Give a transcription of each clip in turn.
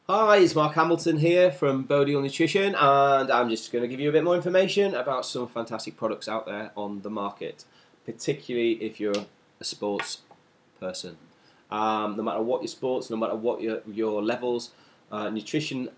Hi, it's Mark Hamilton here from Bodial Nutrition, and I'm just going to give you a bit more information about some fantastic products out there on the market, particularly if you're a sports person. No matter what your sports, no matter what your levels, nutrition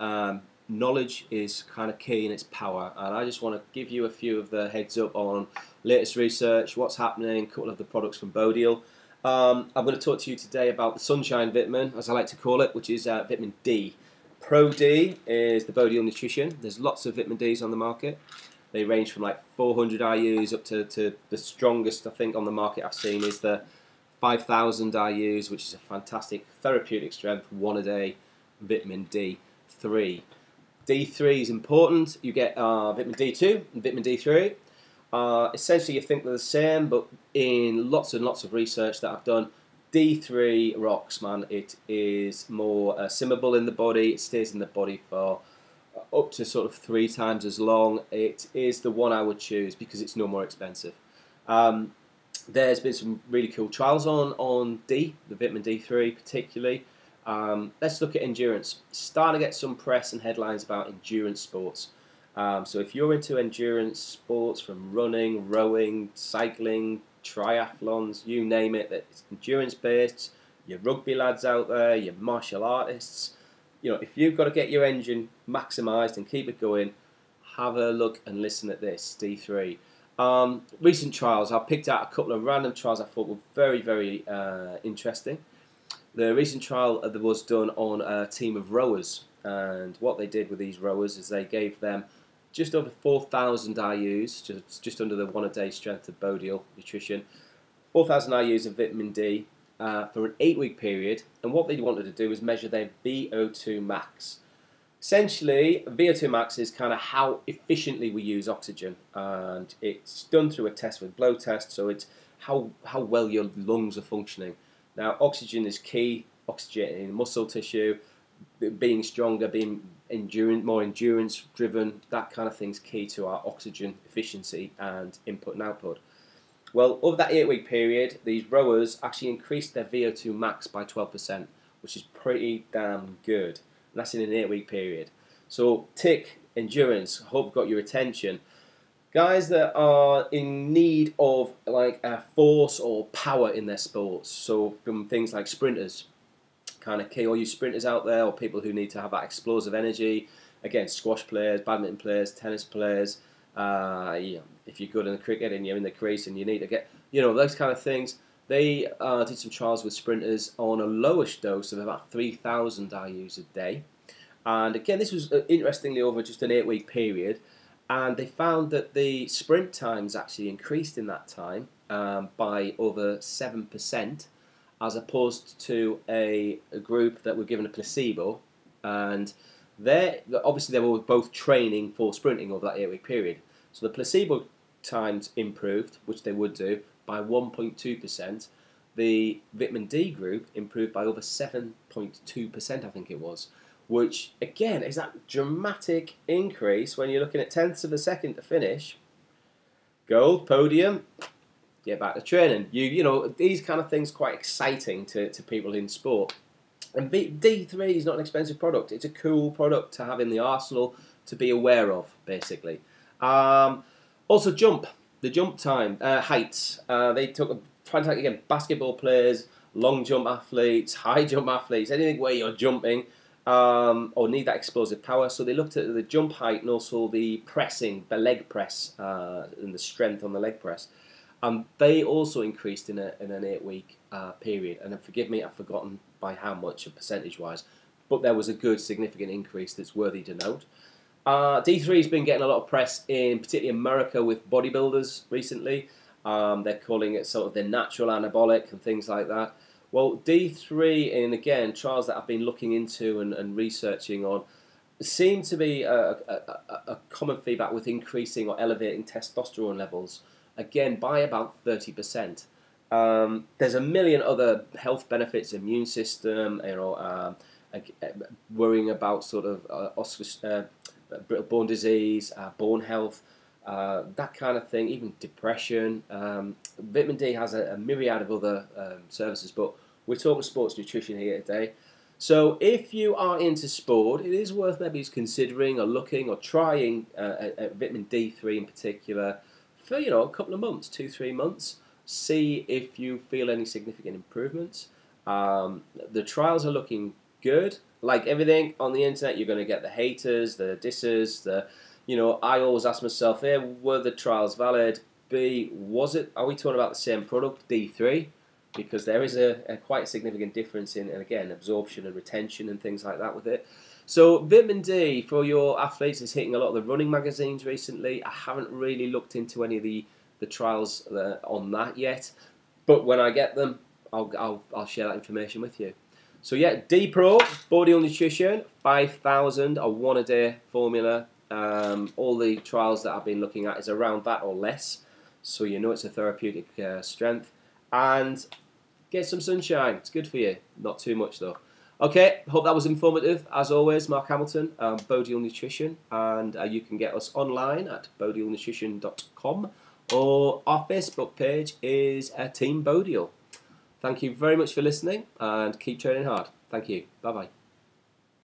knowledge is kind of key in its power, and I just want to give you a few of the heads up on latest research, what's happening, a couple of the products from Bodial. I'm going to talk to you today about the sunshine vitamin, as I like to call it, which is vitamin D. Pro D is the Bodial Nutrition. There's lots of vitamin Ds on the market. They range from like 400 IUs up to the strongest I think on the market I've seen is the 5,000 IUs, which is a fantastic therapeutic strength, one a day vitamin D3. D3 is important. You get vitamin D2 and vitamin D3. Essentially, you think they're the same, but in lots and lots of research that I've done, D3 rocks, man. It is more simmable in the body. It stays in the body for up to sort of 3 times as long. It is the one I would choose because it's no more expensive. There's been some really cool trials on D, the vitamin D3 particularly. Let's look at endurance. Starting to get some press and headlines about endurance sports. So if you're into endurance sports, from running, rowing, cycling, triathlons, you name it, that's endurance based, your rugby lads out there, your martial artists, if you've got to get your engine maximised and keep it going, have a look and listen at this, D3. Recent trials, I picked out a couple of random trials I thought were very, very interesting. The recent trial that was done on a team of rowers, and what they did with these rowers is they gave them just over 4,000 IUs, just under the 1 a day strength of Bodial Nutrition, 4,000 IUs of vitamin D for an 8-week period. And what they wanted to do was measure their VO2 max. Essentially, VO2 max is kind of how efficiently we use oxygen, and it's done through a test with blow test, so it's how well your lungs are functioning. Now, oxygen is key, oxygen in muscle tissue, being stronger, being more endurance driven, that kind of thing's key to our oxygen efficiency and input and output. Well, over that 8-week period, these rowers actually increased their VO2 max by 12%, which is pretty damn good. And that's in an 8-week period. So tick, endurance, hope got your attention. Guys that are in need of like a force or power in their sports, so from things like sprinters, kind of key, all you sprinters out there, or people who need to have that explosive energy. Again, squash players, badminton players, tennis players. If you're good in the cricket and you're in the crease and you need to get, those kind of things. They did some trials with sprinters on a lowish dose of about 3,000 IUs a day. And again, this was interestingly over just an 8-week period. And they found that the sprint times actually increased in that time by over 7%. As opposed to a group that were given a placebo, and obviously they were both training for sprinting over that 8-week period. So the placebo times improved, which they would do, by 1.2%. The vitamin D group improved by over 7.2%, I think it was, which again is that dramatic increase when you're looking at tenths of a second to finish. Gold, podium. Get back to training. These kind of things are quite exciting to people in sport. And D3 is not an expensive product. It's a cool product to have in the arsenal, to be aware of, basically. Also, the jump time, heights. They took a fantastic, again, basketball players, long jump athletes, high jump athletes, anything where you're jumping or need that explosive power. So they looked at the jump height and also the pressing, the leg press, and the strength on the leg press. They also increased in an 8-week period, and forgive me, I've forgotten by how much, percentage-wise, but there was a good, significant increase that's worthy to note. D3 has been getting a lot of press in particularly America with bodybuilders recently. They're calling it sort of the natural anabolic and things like that. Well, D3, in again trials that I've been looking into and researching on, seem to be a common feedback with increasing or elevating testosterone levels. Again, by about 30%. There's a million other health benefits, immune system, worrying about sort of bone disease, bone health, that kind of thing, even depression. Vitamin D has a myriad of other services, but we're talking sports nutrition here today. So if you are into sport, it is worth maybe considering or looking or trying vitamin D3 in particular for a couple of months, 2-3 months. See if you feel any significant improvements. The trials are looking good. Like everything on the internet, you're going to get the haters, the dissers, I always ask myself, A, were the trials valid? B, are we talking about the same product, D3? Because there is a quite significant difference in, and again, absorption and retention and things like that with it. So vitamin D for your athletes is hitting a lot of the running magazines recently. I haven't really looked into any of the trials on that yet, but when I get them, I'll share that information with you. So yeah, D Pro, Bodial Nutrition, 5,000, a one-a-day formula. All the trials that I've been looking at is around that or less, so it's a therapeutic strength. And get some sunshine, it's good for you, not too much though. Okay, hope that was informative. As always, Mark Hamilton, Bodial Nutrition, and you can get us online at bodialnutrition.com, or our Facebook page is Team Bodial. Thank you very much for listening, and keep training hard. Thank you. Bye-bye.